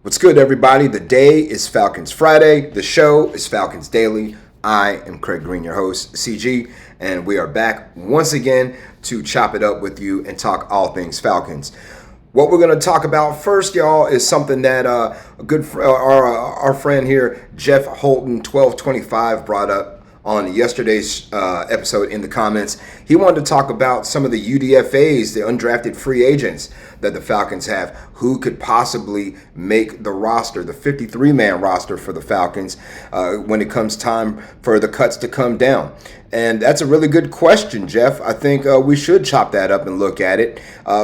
What's good, everybody? The day is Falcons Friday. The show is Falcons Daily. I am Craig Green, your host, CG, and we are back once again to chop it up with you and talk all things Falcons. What we're going to talk about first, y'all, is something that our friend here, Jeff Holton 1225, brought up on yesterday's episode in the comments. He wanted to talk about some of the UDFAs, the undrafted free agents that the Falcons have, who could possibly make the roster, the 53-man roster for the Falcons when it comes time for the cuts to come down. And that's a really good question, Jeff. I think we should chop that up and look at it.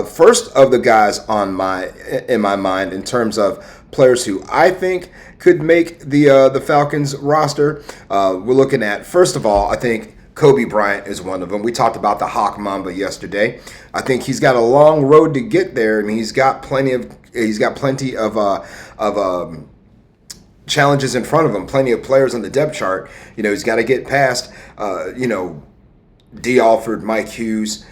First of the guys in my mind, in terms of players who I think could make the Falcons roster, we're looking at, first of all, I think Kobe Bryant is one of them. We talked about the Hawk Mamba yesterday. I think he's got a long road to get there. I mean, he's got plenty of challenges in front of him, plenty of players on the depth chart. You know, he's got to get past, D. Alford, Mike Hughes,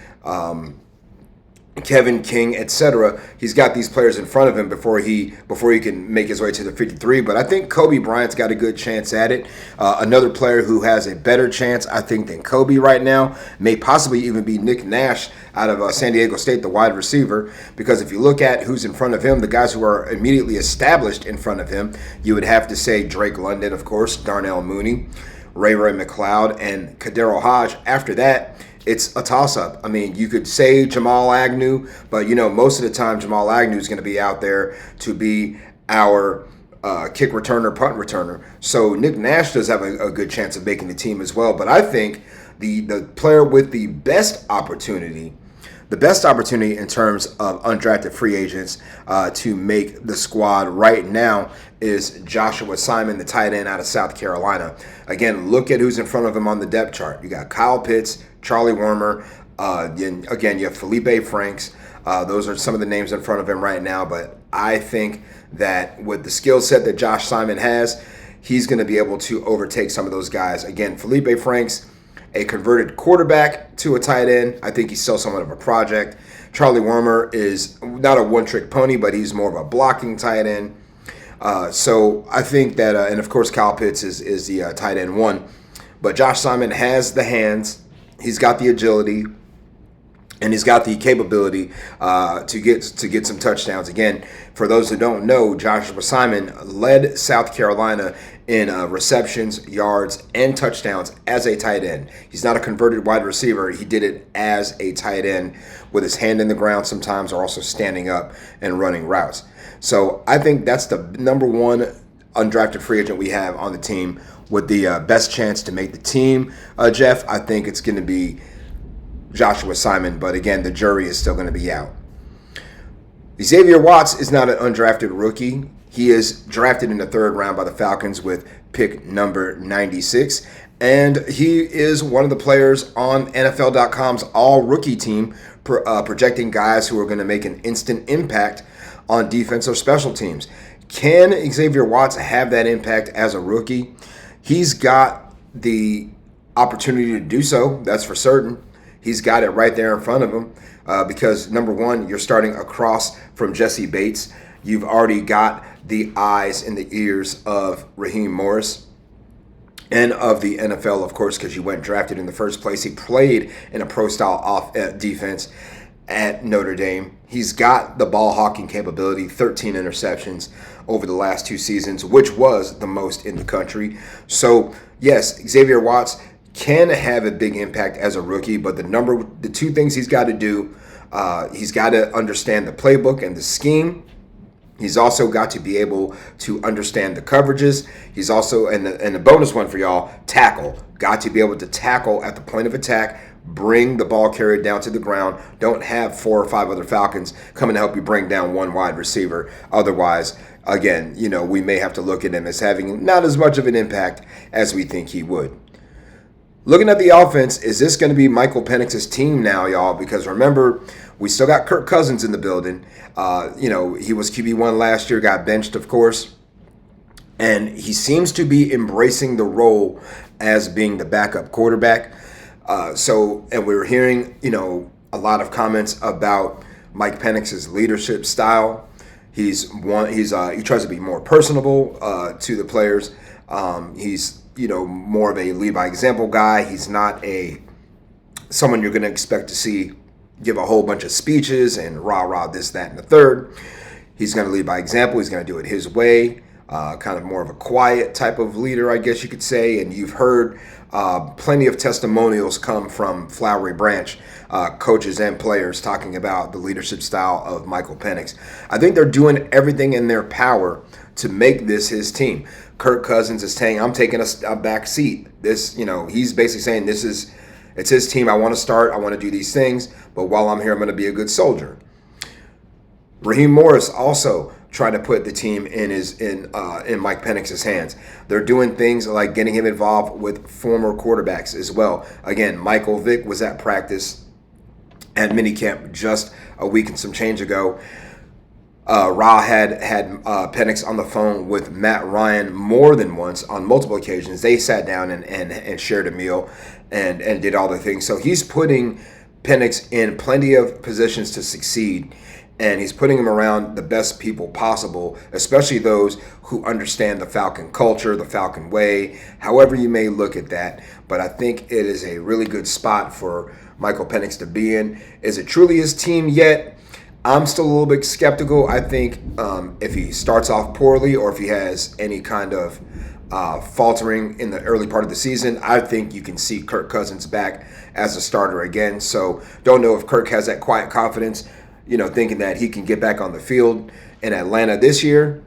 Kevin King, etc. He's got these players in front of him before he can make his way to the 53. But I think Kobe Bryant's got a good chance at it. Another player who has a better chance, I think, than Kobe right now may possibly even be Nick Nash out of San Diego State, the wide receiver. Because if you look at who's in front of him, the guys who are immediately established in front of him, you would have to say Drake London, of course, Darnell Mooney, Ray McLeod, and Kadero Hodge. After that, it's a toss-up. I mean, you could say Jamal Agnew, but, most of the time Jamal Agnew is going to be out there to be our kick returner, punt returner. So Nick Nash does have a good chance of making the team as well. But I think the player with the best opportunity in terms of undrafted free agents to make the squad right now is Joshua Simon, the tight end out of South Carolina. Again, look at who's in front of him on the depth chart. You got Kyle Pitts, Charlie Wormer, again, you have Felipe Franks. Those are some of the names in front of him right now, but I think that with the skill set that Josh Simon has, he's going to be able to overtake some of those guys. Again, Felipe Franks, a converted quarterback to a tight end. I think he's still somewhat of a project. Charlie Wormer is not a one-trick pony, but he's more of a blocking tight end. So I think that, and of course Kyle Pitts is the tight end one. But Josh Simon has the hands, he's got the agility, and he's got the capability to get some touchdowns. Again, for those who don't know, Joshua Simon led South Carolina in receptions, yards, and touchdowns as a tight end. He's not a converted wide receiver. He did it as a tight end with his hand in the ground sometimes, or also standing up and running routes. So I think that's the number one undrafted free agent we have on the team with the best chance to make the team. Jeff, I think it's going to be Joshua Simon, but again, the jury is still going to be out. Xavier Watts is not an undrafted rookie. He is drafted in the third round by the Falcons with pick number 96, and he is one of the players on NFL.com's all-rookie team projecting guys who are going to make an instant impact on defense or special teams. Can Xavier Watts have that impact as a rookie? He's got the opportunity to do so, that's for certain. He's got it right there in front of him because, number one, you're starting across from Jesse Bates. You've already got the eyes and the ears of Raheem Morris and of the NFL, of course, because you went drafted in the first place. He played in a pro-style defense at Notre Dame. He's got the ball hawking capability, 13 interceptions over the last 2 seasons, which was the most in the country. So, yes, Xavier Watts can have a big impact as a rookie, but the two things he's got to do, he's got to understand the playbook and the scheme. He's also got to be able to understand the coverages. He's also, and the bonus one for y'all, tackle. Got to be able to tackle at the point of attack, bring the ball carried down to the ground. Don't have 4 or 5 other Falcons coming to help you bring down one wide receiver. Otherwise, again, we may have to look at him as having not as much of an impact as we think he would. Looking at the offense, is this going to be Michael Penix's team now, y'all? Because remember, we still got Kirk Cousins in the building. He was QB1 last year, got benched, of course. And he seems to be embracing the role as being the backup quarterback. And we were hearing, a lot of comments about Mike Penix's leadership style. He tries to be more personable to the players. He's more of a lead by example guy. He's not someone you're going to expect to see give a whole bunch of speeches and rah this, that, and the third. He's going to lead by example. He's going to do it his way. Kind of more of a quiet type of leader, I guess you could say. And you've heard plenty of testimonials come from Flowery Branch coaches and players talking about the leadership style of Michael Penix. I think they're doing everything in their power to make this his team. Kirk Cousins is saying, I'm taking a back seat. He's basically saying it's his team. I want to start. I want to do these things. But while I'm here, I'm going to be a good soldier. Raheem Morris also trying to put the team in Mike Penix's hands. They're doing things like getting him involved with former quarterbacks as well. Again, Michael Vick was at practice at minicamp just a week and some change ago. Ra had Penix on the phone with Matt Ryan more than once on multiple occasions. They sat down and shared a meal and did all the things. So he's putting Penix in plenty of positions to succeed. And he's putting him around the best people possible, especially those who understand the Falcon culture, the Falcon way, however you may look at that. But I think it is a really good spot for Michael Penix to be in. Is it truly his team yet? I'm still a little bit skeptical. I think if he starts off poorly or if he has any kind of faltering in the early part of the season, I think you can see Kirk Cousins back as a starter again. So don't know if Kirk has that quiet confidence, thinking that he can get back on the field in Atlanta this year.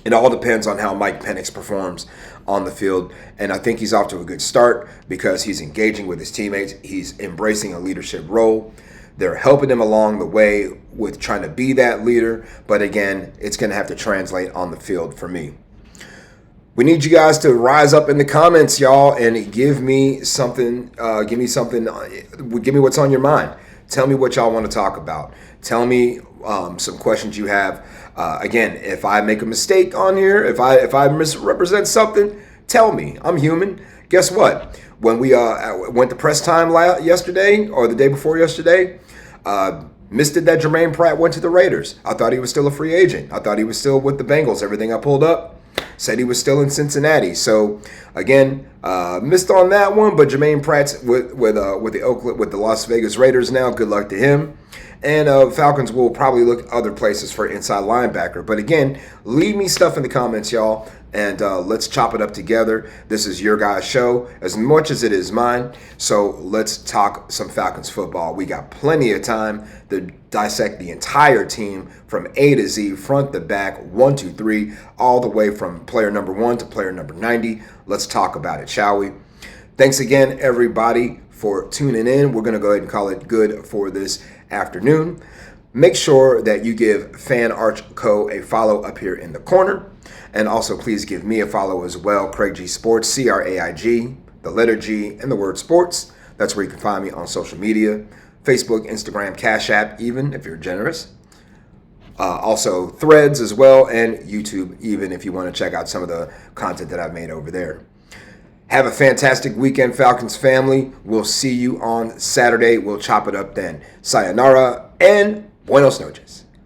It all depends on how Mike Penix performs on the field. And I think he's off to a good start because he's engaging with his teammates. He's embracing a leadership role. They're helping him along the way with trying to be that leader. But again, it's going to have to translate on the field for me. We need you guys to rise up in the comments, y'all, and give me something. Give me what's on your mind. Tell me what y'all want to talk about. Tell me some questions you have. Again, if I make a mistake on here, if I misrepresent something, tell me. I'm human. Guess what? When we went to press time yesterday or the day before yesterday, missed it that Jermaine Pratt went to the Raiders. I thought he was still a free agent. I thought he was still with the Bengals. Everything I pulled up said he was still in Cincinnati. So again, missed on that one. But Jermaine Pratt's with the Las Vegas Raiders now. Good luck to him. And Falcons will probably look other places for inside linebacker. But again, leave me stuff in the comments, y'all, and let's chop it up together. This is your guys' show as much as it is mine. So let's talk some Falcons football. We got plenty of time to dissect the entire team from A to Z, front to back, 1, 2, 3, all the way from player number 1 to player number 90. Let's talk about it, shall we? Thanks again, everybody, for tuning in. We're going to go ahead and call it good for this afternoon. Make sure that you give Fan Arch Co. a follow up here in the corner. And also please give me a follow as well, Craig G Sports, CRAIG, the letter G, and the word sports. That's where you can find me on social media, Facebook, Instagram, Cash App, even if you're generous. Also Threads as well, and YouTube, even if you want to check out some of the content that I've made over there. Have a fantastic weekend, Falcons family. We'll see you on Saturday. We'll chop it up then. Sayonara and buenos noches.